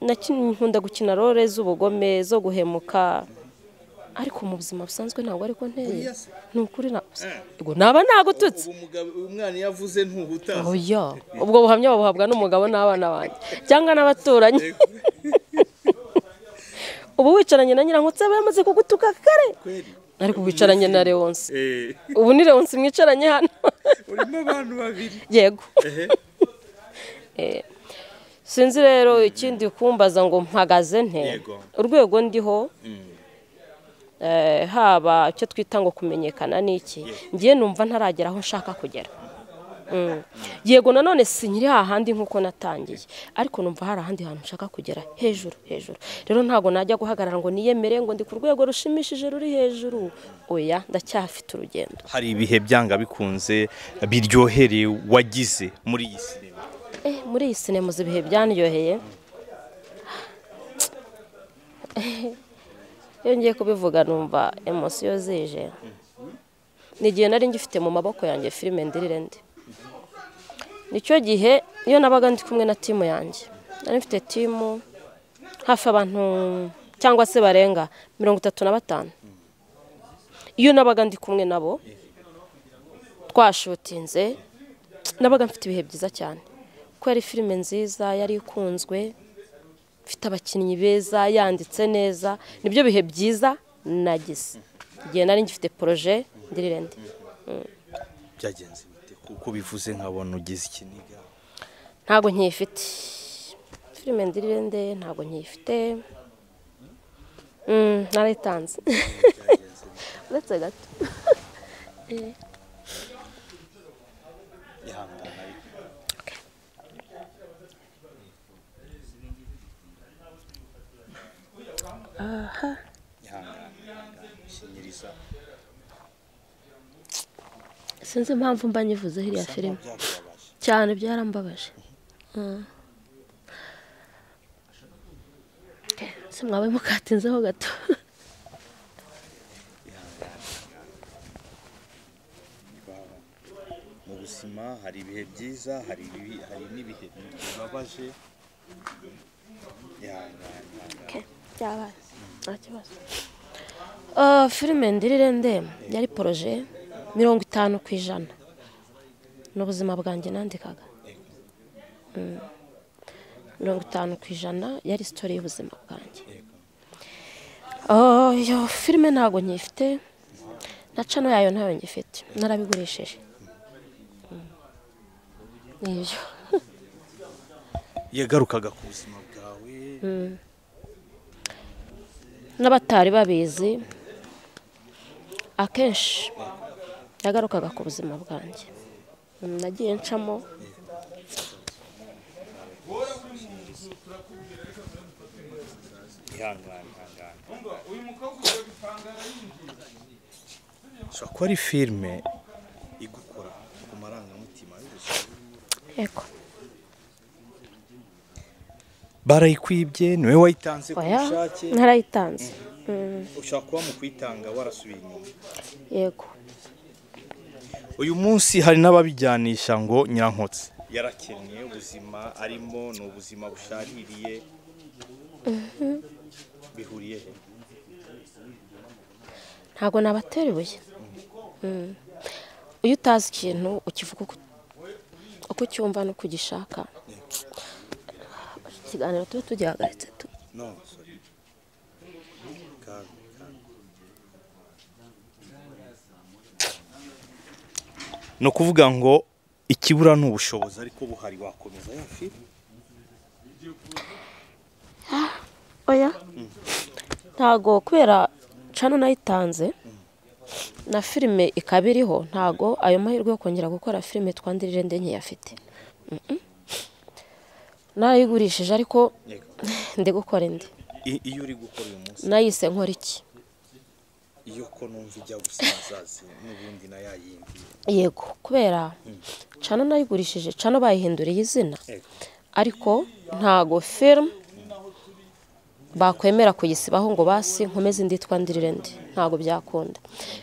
nkunda gukina role z'ubugome zo guhemuka ariko mu buzima busanzwe ntabwo ariko nteye nukuri naba nagututse umwana yavuze ntuhuta oya ubwo buhamya babuhabwa n'umugabo n'abana banjye cyangwa n'abaturanyi ubu wicaranye na nyirankotse bamaze kugutuka kare ariko wicaranye na Leonce ubu ni Leonce mwicaranye hano urimo abantu babiri yego sinzi rero ikindi kumbaza ngo mpagaze nte urwego ndiho haba icyo twita ngo kumenyekana n'iki ngiye numva ntaragera aho nshaka kugera yego nanone sinyiri hahandi nkuko natangiye ariko numva hari ahandi hantu nshaka kugera hejuru rero ntago najya guhagarara ngo niyemere ngo ndi ku rwego rushimishije ruri hejuru oya ndacyafite urugendo hari ibihe byanga bikunze biryohereye wagize muri iyi sinema muri iyi sinema ibihe byanyoheye iyo ngiye kubivuga numva emosiyo zije nigiye nari ngifite mu maboko yanjye filime Ndirirende nicyo gihe iyo nabaga ndi kumwe na timu yanjye nari mfite timu hafi abantu cyangwa se barenga 35 iyo nabaga ndi kumwe nabo twashutinze nabaga mfite ibihe byiza cyane ko yari filime nziza yari ikunzwe mfite abakinnyi beza yanditse neza nibyo bihe byiza nagize igihe nari ngifite projet Ndirirende byagenze bite kuko bivuze nkabona ugize ikiniga ntago nkifite filime Ndirirende ntago nkifite narayitanze uretse gato aha sinzi impamvu mba nyivuze hiriya filime cyane byarambabaje se mwabaye mukatinzeho gato mu buzima hari ibihe byiza hari n'ibihe bibabaje byabaye nta kibazo filime Ndirirende yari projet 50% n'ubuzima bwanjye nandikaga 50% yari story y'ubuzima bwanjye yo filime ntago nyifite na channel yayo ntayo ngifite narabigurishije niyo yagarukaga ku buzima bwawe n'abatari babizi akenshi yagarukaga ku buzima bwanjye nagiye ncamo ko ari filime igukora ku marangamutima yego barayikwibye niwe wayitanze ku bushake narayitanze ushaka kuba mu kwitanga warasubiye inyuma yego uyu munsi hari n'ababijyanisha ngo Nyirankotse yarakennye ubuzima arimo ni ubuzima bushaririye bihuriye he ntago nabatera ibuye iyo utazi ikintu ukivuga uko cyumva no kugishaka ikiganiro tube tugihagaritse tu no sorry no kuvuga ngo ikibura n'ubushobozi ariko buhari wakomeza ya filime oya ntago kubera cano nayitanze na filime ikabiriho ntago ayo mahirwe yo kongera gukora filime Ndirirende nkiyafite narayigurishije ariko ndi gukora indi iyo uri gukora uyu munsi nayise nkora iki iyo ko numva ijya gusazaze n'ubundi na yayindi yego kubera cano nayigurishije cano bayihinduriye izina ariko ntago film bakwemera kuyisibaho ngo basi nkomeze nditwa Ndirirende ntago byakunda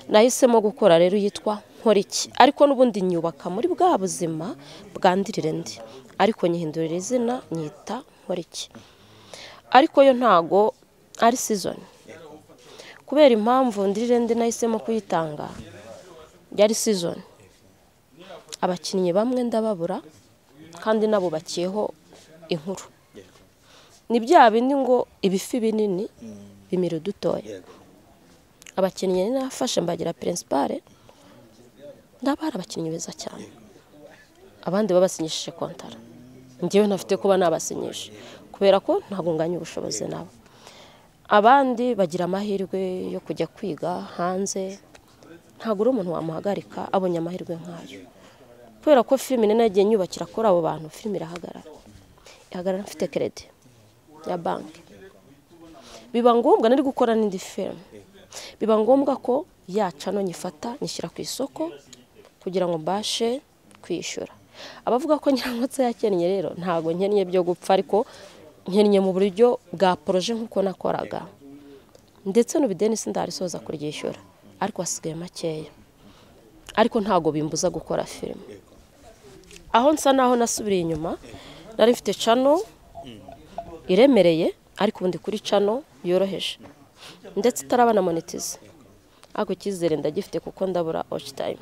nahisemo gukora rero yitwa nkora iki ariko n'ubundi nyubaka muri bwa buzima bwa Ndirirende ariko nyihindurira izina nyita nkora iki ariko yo ntago ari season kubera impamvu Ndirirende nahisemo kuyitanga yari season abakinnyi bamwe ndababura kandi nabubakiyeho inkuru ni bya bindi ngo ibifi binini bimira udutoya abakinnyi nafashe mbagira principale ndabara abakinnyi beza cyane abandi babasinyishije kontara njyewe ntafite kuba nabasinyisha kubera ko ntabwo nganya ubushobozi nabo abandi bagira amahirwe yo kujya kwiga hanze ntabwo uri umuntu wamuhagarika abonye amahirwe nk'ayo kubera ko filime nene yagiye nyubakira kuri abo bantu filime ihagarara mfite credit ya banki biba ngombwa nari gukora n'indi filime biba ngombwa ko yacano nyifata nyishyira ku isoko kugira ngo mbashe kwishyura abavuga ko Nyirankotsa yakennye rero ntago nkennye byo gupfa ariko nkennye mu buryo bwa projet nkuko nakoraga ndetse n'ubideni sindarisoza kuryishyura ariko hasigaye makeya ariko ntago bimbuza gukora filime aho nsa naho nasubiriye inyuma nari mfite channel iremereye ariko ubundi kuri channel yoroheje ndetse itarabana monetize ako kizere ndagifite kuko ndabura watch time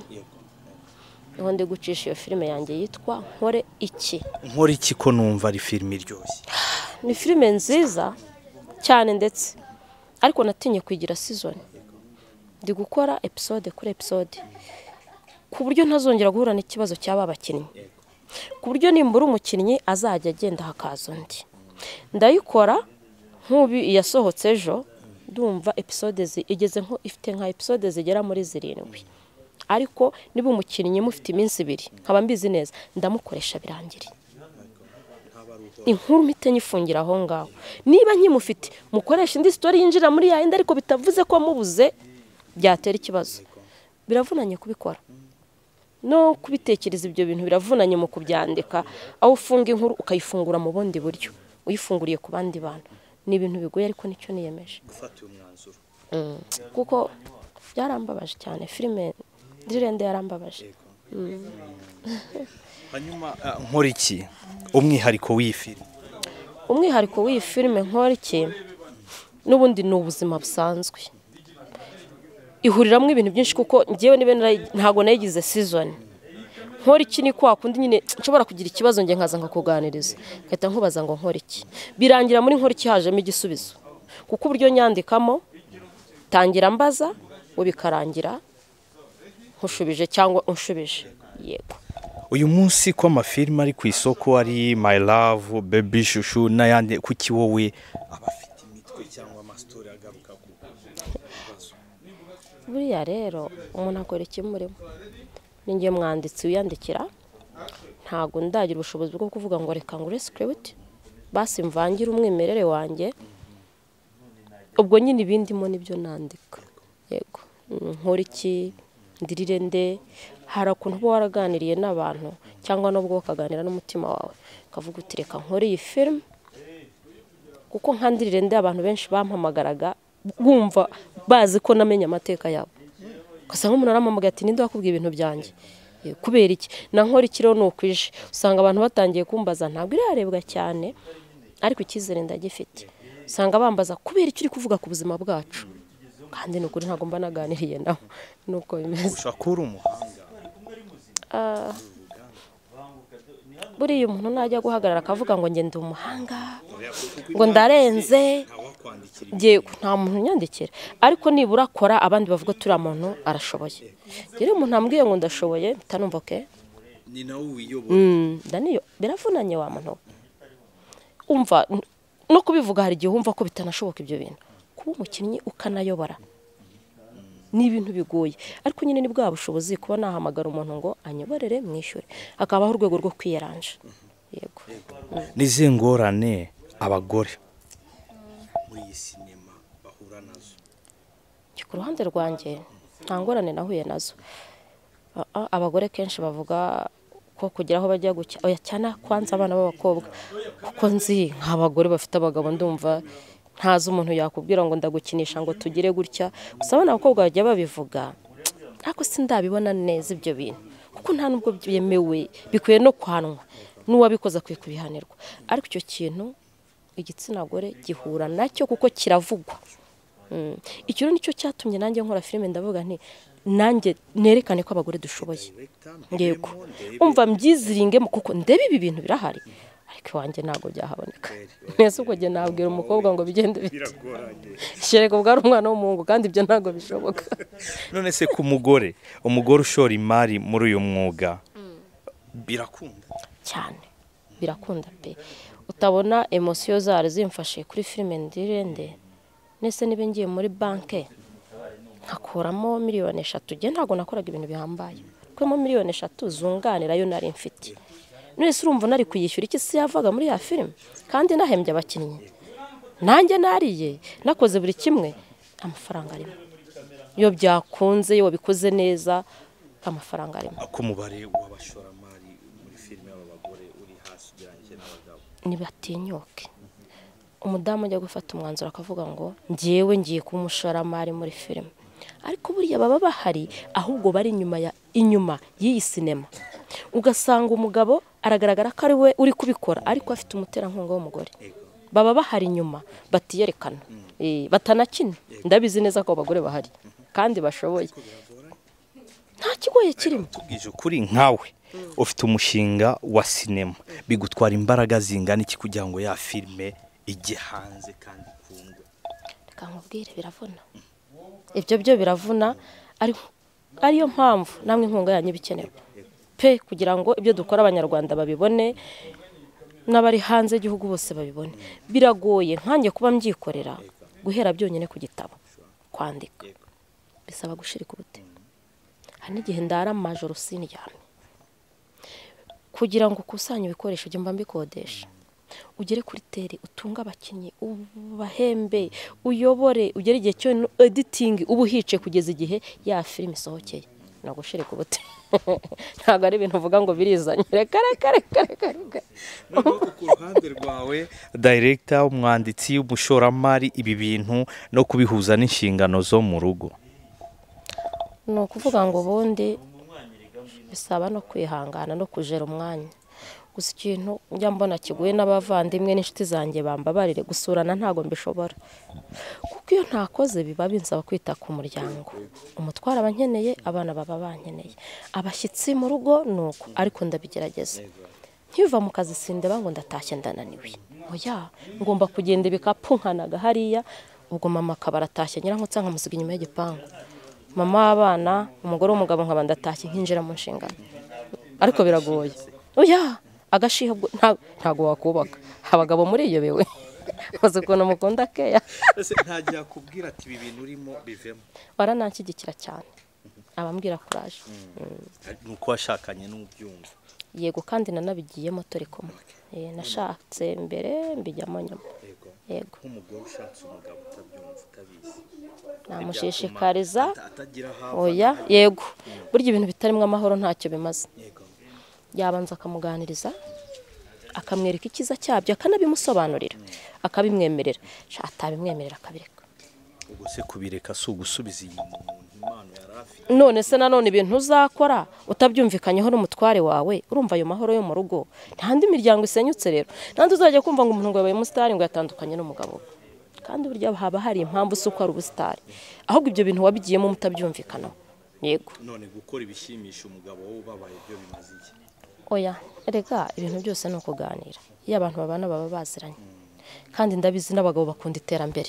niho ndi gucisha iyo filime yanjye yitwa Nkore iki ko numva ari filime iryoshye ni filime nziza cyane ndetse ariko natinye kwigira season ndi gukora episode kuri episode ku buryo ntazongera guhura n'ikibazo cy'aba bakinnyi ku buryo nimbura umukinnyi azajya agenda hakaza undi ndayikora nk'ubi yasohotse ejo ndumva episode igeze nko ifite nka episode zigera muri 7 ariko niba umukinnyi mufite iminsi 2 nkaba mbizi neza ndamukoresha birangire inkuru mpite nyifungira aho ngaho niba nkimufite mukoresha indi story yinjira muri ya indi ariko bitavuze ko mubuze byatera ikibazo biravunanye kubikora no kubitekereza ibyo bintu biravunanye mu kubyandika aho ufunga inkuru ukayifungura mu bundi buryo uyifunguriye ku bandi bantu ni ibintu bigoye ariko nicyo niyemeje gufata uyu mwanzuro kuko byarambabaje cyane filime Ndirirende yarambabaje hanyuma Nkore iki umwihariko w'iyi filime umwihariko w'iyi filime Nkore iki n'ubundi ni ubuzima busanzwe ihuriramo ibintu byinshi kuko ngiyewe nibe ntago nayigize season Nkore iki ni kwa kundi nyine nshobora kugira ikibazo nge nkaza nkakuganiriza ngahita nkubaza ngo nkore iki birangira muri Nkore iki hajemo igisubizo kuko uburyo nyandikamo tangira mbaza ubikarangira nkushubije cyangwa unshubije yego uyu munsi ko amafilime ari ku isoko ari My Love Baby Shushu n'ayandi kuki wowe abafite imitwe cyangwa amastori agaruka ku buriya rero umuntu akora iki murimo ningiye mwanditsi uyandikira ntago ndagira ubushobozi bwo kuvuga ngo reka ngure script basi mvangira umwimerere wanjye ubwo nyine ibindimo nibyo nandika yego Nkore iki Ndirirende hari ukuntu uba waraganiriye n'abantu cyangwa nubwo ukaganira n'umutima wawe ukavuga uti reka nkore iyi filime kuko nka Ndirirende abantu benshi bampamagaraga bumva bazi ko namenye amateka yabo ugasanga umuntu arampamagaye ati ninde wakubwiye ibintu byanjye kubera iki na Nkore iki rero nukwije usanga abantu batangiye kumbaza ntabwo irarebwa cyane ariko ikizere ndagifite usanga bambaza kubera iki uri kuvuga ku buzima bwacu kandi nukuri ntago mba naganiriye nawe nuko bimeze ushakura umuhanga buriya umuntu najya guhagarara akavuga ngo ngende umuhanga ngo ndarenze nta muntu nyandikira ariko nibura akora abandi bavuga turi muntu arashoboye rero umuntu ambwiye ngo ndashoboye bitanumva ke ni nawe wiyobora daniyo biravunanye wa muntu umva no kubivuga hari igihe wumva ko bitanashoboka ibyo bintu kuba umukinnyi ukanayobora ni ibintu bigoye ariko nyine ni bwa bushobozi kuba nahamagara umuntu ngo anyoborere mwishyure akabaho urwego rwo kwiyeranja yego nize ngorane abagore muri iyi sinema bahura nazo ku ruhande rwanjye nta ngorane nahuye nazo abagore kenshi bavuga ko kugira aho bajya gucya oya cyane kwanza abana b'abakobwa kuko nzi nk'abagore bafite abagabo ndumva ntazi umuntu yakubwira ngo ndagukinisha ngo tugire gutya gusa abana abakobwa bajya babivuga ariko sindabibona neza ibyo bintu kuko nta nubwo byemewe bikwiye no kwanwa n'uwabikoze akwiye kubihanirwa ariko icyo kintu igitsina gore gihura nacyo kuko kiravugwa. Icyo nicyo cyatumye nanjye nkora filime ndavuga nti nanjye nerekane ko abagore dushoboye. Yego umva mbyiziringemo kuko ndebe ibi bintu birahari ariko wanjye ntago byahaboneka. Nese ubwo je nabwira umukobwa ngo bigende bite shereka ubwari umwana w'umuhungu kandi ibyo ntago bishoboka. None se ku umugore ushora imari muri uyu mwuga birakunda cyane, birakunda pe. Utabona emotion zari zimfashe kuri filime Ndirende, nese nibe ngiye muri banke nkakuramo miliyoni 3, je ntago nakoraga ibintu bihambaye kuko mu miliyoni 3 zunganira yo nari mfite. Nese urumva nari kuyishyura iki se yavaga muri ya filime kandi nahembye abakinnyi nanjye nariye nakoze buri kimwe amafaranga arimo. Iyo byakunze iyo bikoze neza amafaranga arimo. Ku mubare w'abashoramari muri filime y'abagore uri hasi ugereranyije n'abagabo. Nibatinyuke. Umudamu ajya gufata umwanzuro akavuga ngo ngiyewe ngiye kuba umushoramari muri filime, ariko buriya baba bahari ahubwo bari inyuma y'iyi sinema. Ugasanga umugabo aragaragara ko ari we uri kubikora ariko afite umuterankunga w'umugore. Baba bahari inyuma batiyerekana, batanakina. Ndabizi neza ko abagore bahari kandi bashoboye, nta kigoye kirimo. Tubwije ukuri nkawe ufite umushinga wa sinema bigutwara imbaraga zingana iki kugira ngo ya filime ijye hanze kandi ikundwe? Reka nkubwire biravuna, ibyo byo biravuna, ariyo mpamvu namwe inkunga yanyu bikenewe pe kugira ngo ibyo dukora abanyarwanda babibone n'abari hanze igihugu bose babibone. Biragoye nkanjye kuba mbyikorera guhera byonyine ku gitabo kwandika bisaba gushirika ubute. Hari n'igihe ndara majoro sindyamye kugira ngo kusanya ibikoresho byo mba mbikodesha, ugere kuri teri utunga abakinnyi ubahembe uyobore ugere igihe cyo editing ubuhice kugeza igihe ya filime isohokeye. Nagushirika ubute ntago ari ibintu uvuga ngo birizanye. Reka no ku ruhande rwawe director umwanditsi umushoramari ibi bintu no kubihuza n'inshingano zo mu rugo, no kuvuga ngo ubundi bisaba no kwihangana no kujera umwanya. Gusa ikintu njya mbona kiguye n'abavandimwe n'inshuti zanjye bambabarire gusurana ntago mbishobora kuko iyo ntakoze biba binsaba kwita ku muryango. Umutwara abankeneye, abana baba bankeneye, abashyitsi mu rugo nuko, ariko ndabigerageza. Nkiva mu kazi sindeba ngo ndatashye ndananiwe, oya ngomba kugenda ibikapu nkanaga hariya. Ubwo mama akabaratashye nyirankotsa nkamusiga inyuma y'igipangu, mama w'abana umugore w'umugabo nkaba ndatashye nkinjira mu nshingano. Ariko biragoye, oya agashiha ntago wakubaka abagabo muri iyo bewe maze ukuntu mukunda keya. Ese ntagira kubwira ati ibi bintu urimo bivemo? Barananshyigikira cyane, abambwira courage. Nuko washakanye n'ubyumva? Yego kandi nanabigiyemo turi kumwe. Nashatse mbere mbijyamo nyuma. Yego nk'umugore ushatse umugabo utabyumva utabizi namushishikariza oya. Yego burya ibintu bitarimo amahoro ntacyo bimaze. Yabanza akamuganiriza akamwereka ikiza cyabyo akanabimusobanurira akabimwemerera, atabimwemerera akabireka. Ubwo se kubireka si ugusubiza impano yarafi? None se nanone ibintu uzakora utabyumvikanyeho n'umutware wawe, urumva ayo mahoro yo mu rugo ntandi miryango isenyutse. Rero nandi uzajya kumva ngo umuntu ngo yabaye umusitari ngo yatandukanye n'umugabo, kandi burya haba hari impamvu uko ari ubusitari, ahubwo ibyo bintu wabigiyemo mutabyumvikanaho. Yego none gukora ibishimisha umugabo wowe ubabaye byo bimaze iki? Oya erega ibintu byose ni ukuganira. Iyo abantu babana baba baziranye, kandi ndabizi n'abagabo bakunda iterambere.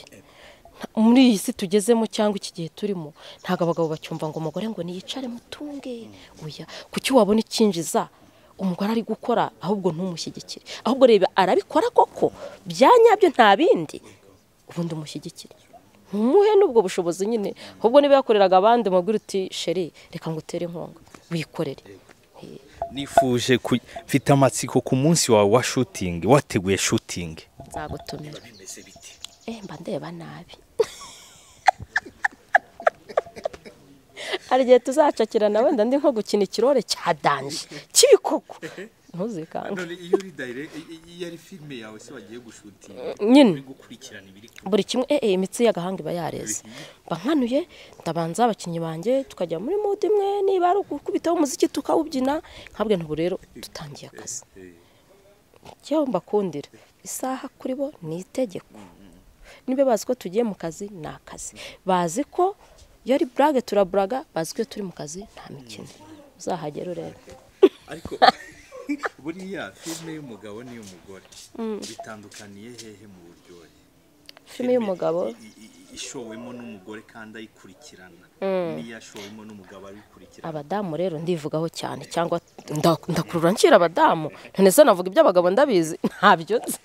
Muri iyi si tugezemo cyangwa iki gihe turimo ntago abagabo bacyumva ngo umugore ngo niyicare mutunge. Oya kuki wabona ikinjiza umugore ari gukora ahubwo ntumushyigikire, ahubwo reba arabikora koko byanyabyo nta bindi, ubundi umushyigikire umuhe n'ubwo bushobozi nyine. Ahubwo niba yakoreraga abandi mubwira uti sheri reka ngutere inkunga wikorere. Nifuje mfite amatsiko ku munsi wawe wa shooting, wateguye shooting nzagutumira. Bimeze bite? Mba ndeba nabi. Hari igihe tuzacakirana wenda ndi nko gukina ikirore cya danje kibikoko ntuzikanga. None iyo uri direct iyo ari filme yawe se wagiye gushutinga nyine gukurikirana ibiri buri kimwe imitsi y'agahanga iba yareze. Bankanuye ndabanza abakinnyi banjye tukajya muri mood imwe, niba ari gukubitaho umuziki tukawubyina nkabwe ntubu rero dutangiye akazi. cyo mbakundira isaha kuri bo ni itegeko niba bazi ko tugiye mu kazi ni akazi bazi ko iyo ari burage turaburaga bazi ko iyo turi mu kazi nta mikino uzahagera urebe ariko buriya filime y'umugabo n'iy'umugore bitandukaniye hehe mu buryohe filime y'umugabo ishowemo n'umugore kandi ayikurikirana niyo ashowemo n'umugabo abikurikirana abadamu rero ndivugaho cyane cyangwa ndakurura nshyira abadamu none navuga iby'abagabo ndabizi ntabyo nzi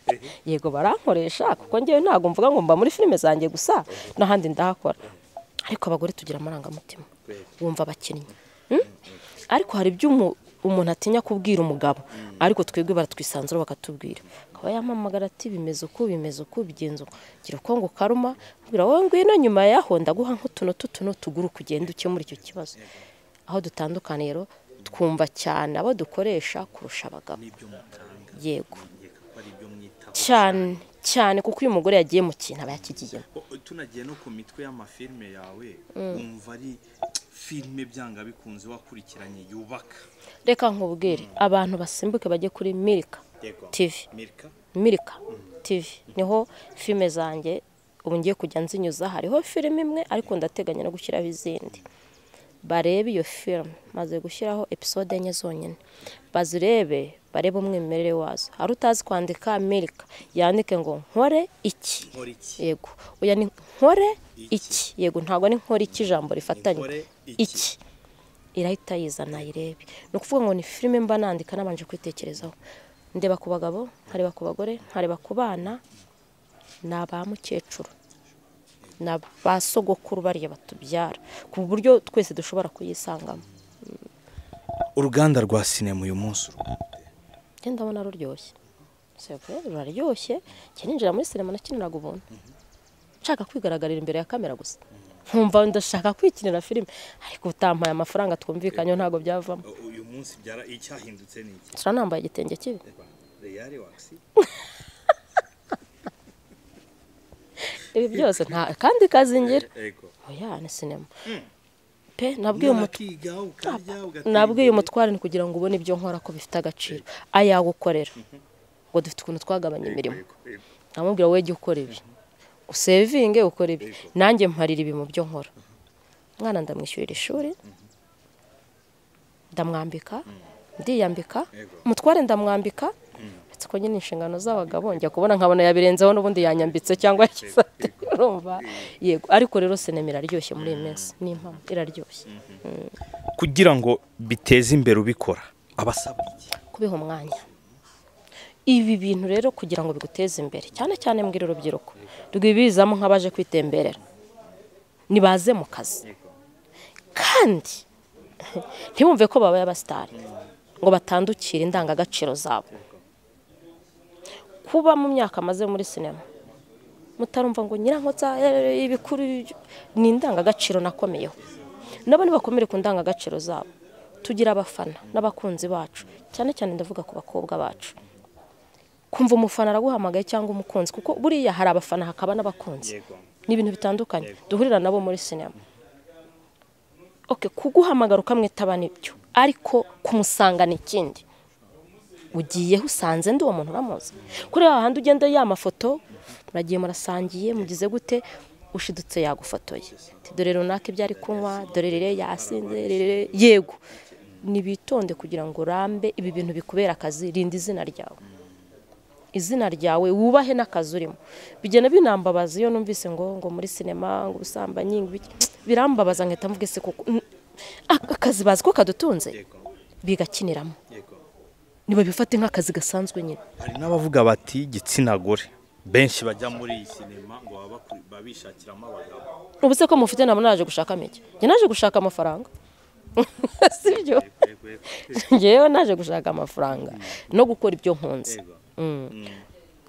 yego barankoresha kuko ngewe ntabwo mvuga ngo mba muri filime zanjye gusa n'ahandi ndahakora ariko abagore tugira amarangamutima wumva abakinnyi ariko hari ibyo umuntu atinya kubwira umugabo ariko twebwe baratwisanzura bakatubwira akaba yampamagara ati bimeze uko bigenza uko gira uko ngo karuma mbwira wowe ngwino nyuma yaho ndaguha nk'utuno tuguru kugenda ukemura icyo kibazo aho dutandukaniye rero twumva cyane abo dukoresha kurusha abagabo yego cyane kuko uyu mugore yagiye mu kintu aba yakigiyemo tunagiye no ku mitwe y'amafilme yawe umva ari filime byanga bikunze wakurikiranye yubaka reka nkubwire abantu basimbuke bajye kuri Milka TV niho filime zanjye ubu ngiye kujya nzinyuza hariho filime imwe ariko ndateganya no gushyiraho izindi barebe iyo filime maze gushyiraho episode enye zonyine bazirebe barebe umwimerere wazo hari utazi kwandika Milka yandike ngo nkore iki yego oya ni nkore iki yego ntabwo ni nkore iki ijambo rifatanye iki irahita yizana irebe no kuvuga ngo ni filime mba nandika nabanje kwitekerezaho ndeba ku bagabo nkareba ku bagore nkareba ku bana n'aba mukecuru n'aba sogokuru bariya batubyara ku buryo twese dushobora kuyisangamo uruganda rwa sinema uyu munsi genda ndabona ruryoshye ruraryoshye kininjira muri sinema nakiniraga ubuntu nshaka kwigaragaririra imbere ya kamera gusa nkumva ndashaka kwikinira filime ariko utampaye amafaranga twumvikanyeho ntabwo byavamo uyu munsi byara icyahindutse niki turanambaye igitenge kibi real waxi ibi byose nta kandi kazingira oya ni sinema pe nabwiye umutware ni kugira ngo ubone ibyo nkora ko bifite agaciro ayagukorera ngo dufite ukuntu twagabanya imirimo namubwira wowe jya ukora ibi usevinge ukora ibi nanjye mparira ibi mu byo nkora mwana ndamwishyurira ishuri ndamwambika ndiyambika umutware ndamwambika ndetse ko nyine inshingano z'abagabo njya kubona nkabona yabirenzeho n'ubundi yanyambitse cyangwa yakisate urumva yego ariko rero sinema iraryoshye muri iyi minsi n'impamo iraryoshye kugira ngo biteze imbere ubikora abasabwa iki kubiha umwanya ibi bintu rero kugira ngo biguteze imbere cyane cyane mbwira urubyiruko rwibizamo nk'abaje kwitemberera nibaze mu kazi kandi ntibumve ko babaye abasitari ngo batandukire indangagaciro zabo kuba mu myaka maze muri sinema mutarumva ngo nyirankotsa ibikuru ni indangagaciro nakomeyeho nabo nibakomere ku ndangagaciro zabo tugira abafana n'abakunzi bacu cyane cyane ndavuga ku bakobwa bacu kumva umufana araguhamagaye cyangwa umukunzi kuko buriya hari abafana hakaba n'abakunzi ni ibintu bitandukanye duhurira nabo muri sinema kuguhamagara ukamwitaba nibyo ariko kumusanga ni ikindi ugiye usanze ndi uwo muntu uramuzi kuri hahandi ugenda ya mafoto muragiye murasangiye mugize gute ushidutse yagufotoye dore runaka ibyo ari kunywa dore rire yasinze rire yego nibitonde kugira ngo rambe ibi bintu bikubera akazi rinda izina ryawe wubahe n'akazi urimo bigena binambabaza iyo numvise ngo muri sinema ngo ubusambanyi birambabaza nkahita mvuga se kuko akazi bazi ko kadutunze bigakiniramo niba bifate nk'akazi gasanzwe nyine hari n'abavuga bati igitsina gore benshi bajya muri iyi sinema ngo babishakiramo abagabo ubu se ko mufite nabo naje gushaka mike njye naje gushaka amafaranga sibyo ngewe naje gushaka amafaranga no gukora ibyo nkunze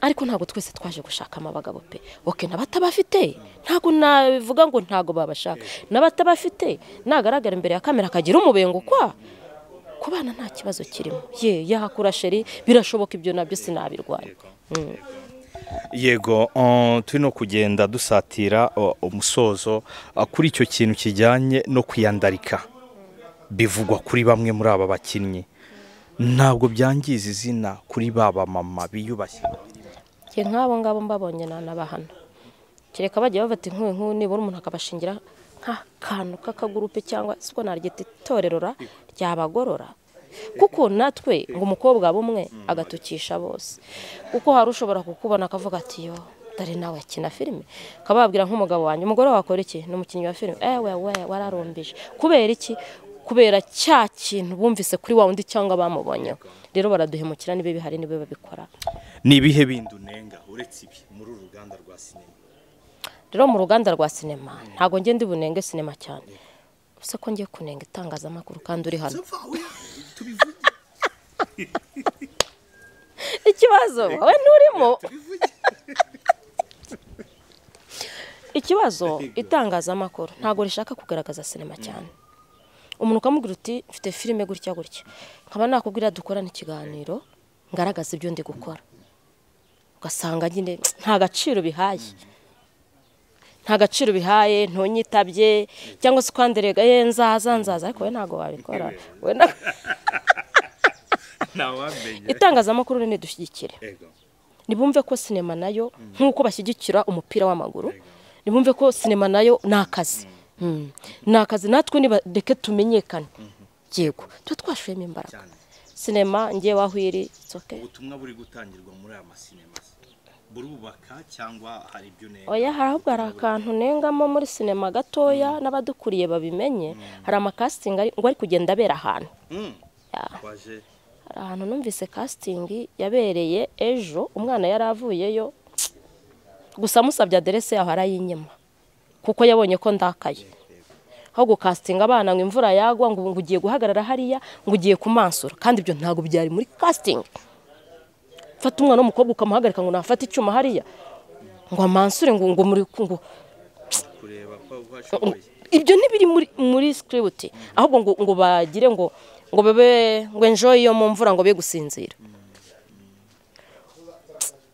ariko ntabwo twese twaje gushakamo abagabo pe n'abatabafite ntabwo navuga ngo ntabwo babashaka n'abatabafite nagaragara imbere ya kamera akagira umubengo ku bana nta kibazo kirimo yahakura sheri birashoboka ibyo nabyo sinabirwanya yego turi no kugenda dusatira umusozo kuri icyo kintu kijyanye no kwiyandarika bivugwa kuri bamwe muri aba bakinnyi ntabwo byangiza izina kuri baba mama biyubashye njye nk'abo ngabo mbabonye nanabahana kereka bagiye bafata inkuru nibura umuntu akabashingira nk'akantu k'akagurupe cyangwa siko narigita itorerora ryabagorora kuko natwe ngo umukobwa bumwe agatukisha bose kuko hari ushobora kukubona akavuga ati yo dare nawe akina filime kababwira nk'umugabo wanjye umugore wakora iki n'umukinnyi wa filime we wararumbije kubera iki kubera cya kintu bumvise kuri wa undi cyangwa bamubonyeho rero baraduhemukira nibe bihari nibe babikora ni ibihe bindi unenga uretse ibi muri uru ruganda rwa sinema rero mu ruganda rwa sinema ntago nge ndi bunenge sinema cyane use ko ngiye kunenga itangazamakuru kandi uri hano ikibazo we nturimo ikibazo itangazamakuru ntago rishaka kugaragaza sinema cyane umuntu ukamubwira uti mfite filime gutya nkaba nakubwira dukorana ikiganiro ngaragaza ibyo ndi gukora ugasanga nyine nta gaciro bihaye ntonyitabye cyangwa se kwanderega nzaza ariko we ntago wabikora itangazamakuru ni dushyigikire nibumve ko sinema nayo nk'uko bashyigikira umupira w'amaguru nibumve ko sinema nayo nakazi nakazi natwe nibareke tumenyekane yego twashwemo imbaraga sinema ngiye wahwiri ubutumwa buri gutangirwa muri aya masinema burubaka cyangwa hari ibyo nenga oya harahubwo hari akantu nengamo muri sinema gatoya n'abadukuriye babimenye hari amakasting ngo ari kugenda abera ahantu hari ahantu numvise casting yabereye ejo umwana yaravuyeyo gusa musabye adresse yaho arayinyema kuko yabonye ko ndakaye aho gukastinga abana ngo imvura yagwa ngo ugiye guhagarara hariya ngo ugiye kumansura kandi ibyo ntago byari muri casting fata umwana w'umukobwa ukamuhagarika ngo nafata icyuma hariya ngo amansure ngo muri ngo kureba ko washoboye ibyo ntibiri muri script ahubwo ngo bagire ngo bebe ngo enjoy yo mu mvura ngo be gusinzira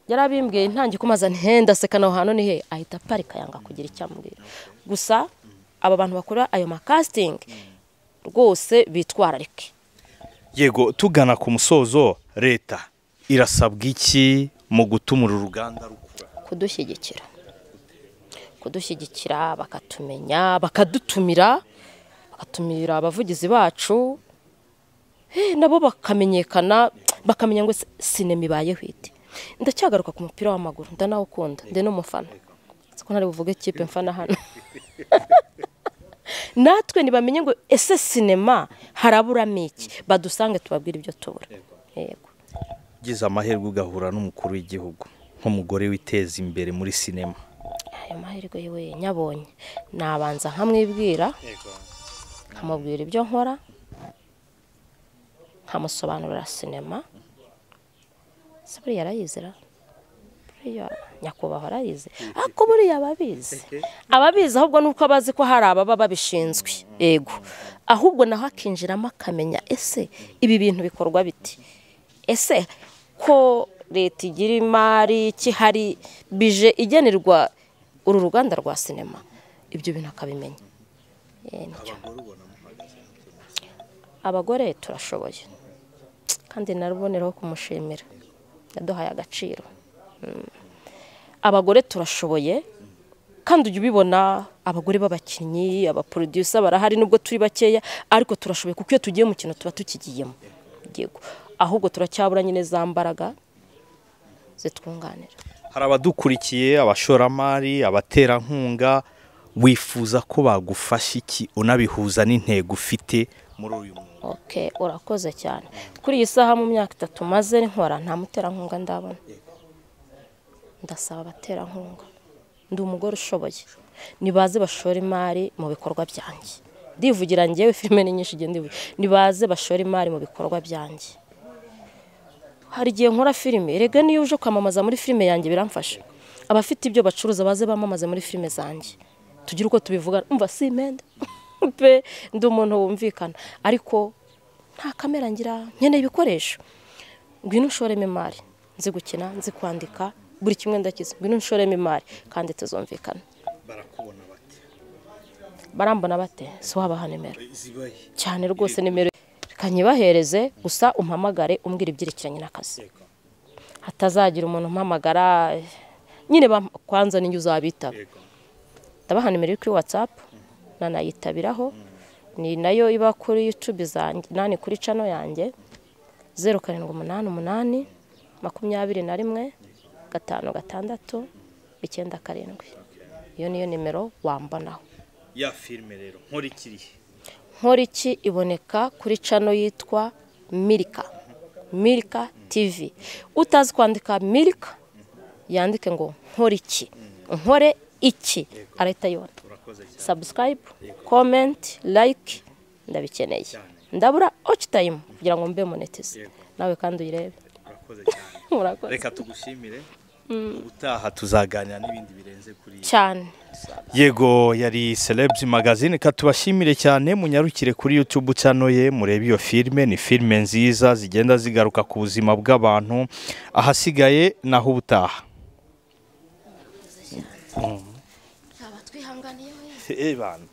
yarabimbwiye ntangi kumaza ntenda sekana aho hantu ni he ahita parika yanga kugira icyambwira gusa aba bantu bakora ayo casting rwose bitwararike yego tugana ku musozo leta irasabwa iki mu gutumura uruganda rukura kudushyigikira bakatumenya bakadutumira abavugizi bacu nabo bakamenyekana bakamenya ngo sinema ibayeho ite ndacyagaruka ku mupira w'amaguru ndanawukunda ndi n'umufana siko ntari buvuge ikipe mfana hano natwe nibamenye ngo ese sinema haraburamo iki badusange tubabwira ibyo tubura yego gize amahirwe ugahura n'umukuru w'igihugu nk'umugore witeza imbere muri sinema ayo mahirwe yewe nyabonye nabanza nkamwibwira nkamubwira ibyo nkora nkamusobanurira sinema saburi yarayizira nyakubahwa arayize ako buriya ababizi ahubwo nuko abazi ko hari ababa babishinzwe yego ahubwo naho akinjiramo akamenya ese ibi bintu bikorwa biti ese ko leta igira imari kihari bije igenerwa uru ruganda rwa sinema ibyo bintu akabimenya abagore turashoboye kandi naruboneraho kumushimira yaduhaye agaciro abagore turashoboye kandi ujye ubibona abagore b'abakinnyi abaproducer barahari nubwo turi bakeya ariko turashoboye kuko iyo tugiye mu kintu tuba tukigiyemo yego ahubwo turacyabura nyine za mbaraga zitwunganira hari abadukurikiye abashoramari abaterankunga wifuza ko bagufasha iki unabihuza n'intego ufite muri uyu mwuga urakoze cyane kuri iyi saha mu myaka 3 maze nkora nta muterankunga ndabona ndasaba abaterankunga ndi umugore ushoboye nibaze bashora imari mu bikorwa byanjye ndivugira ngewe filime ni nyinshi nibaze bashora imari mu bikorwa byanjye hari igihe nkora filime rega niyo uje kwamamaza muri filime yanjye biramfasha abafite ibyo bacuruza baze bamamaza muri filime zanjye tugira uko tubivuga umva simende pe ndi umuntu wumvikana ariko nta kamera ngira nyene ibikoresho ngwino ushoremo imari nzi gukina nzi kwandika buri kimwe ndakiza ngwino ushoremo imari kandi tuzumvikana barakubona bate barambona bate so wabaha nimero cyane rwose nimero reka nyibahereze gusa umpamagare umbwira ibyerekeranye n'akazi hatazagira umuntu umpamagara nyine kwanza ninjye uzabitaba ndabaha nimero kuri WhatsApp nanayitabiraho ni nayo iba kuri YouTube zanjye nani kuri channel yanjye 0788 21 5 6 iyo niyo nimero wambonaho ya filime rero Nkoriki iboneka kuri channel yitwa Milka TV utazi kwandika Milka yandike ngo Nkoriki nkore iki arahita yona subscribe comment like ndabikeneye ndabura watch time kugira ngo mbe monetize nawe kandi uyirebe murakoze reka tugushimire utaha tuzaganira n'ibindi birenze kuri cyane yego yari Celebs Magazine katubashimire cyane munyarukire kuri YouTube channel ye murebe iyo filme ni filme nziza zigenda zigaruka ku buzima bw'abantu ahasigaye naho ubutaha abatwihanganiye we bana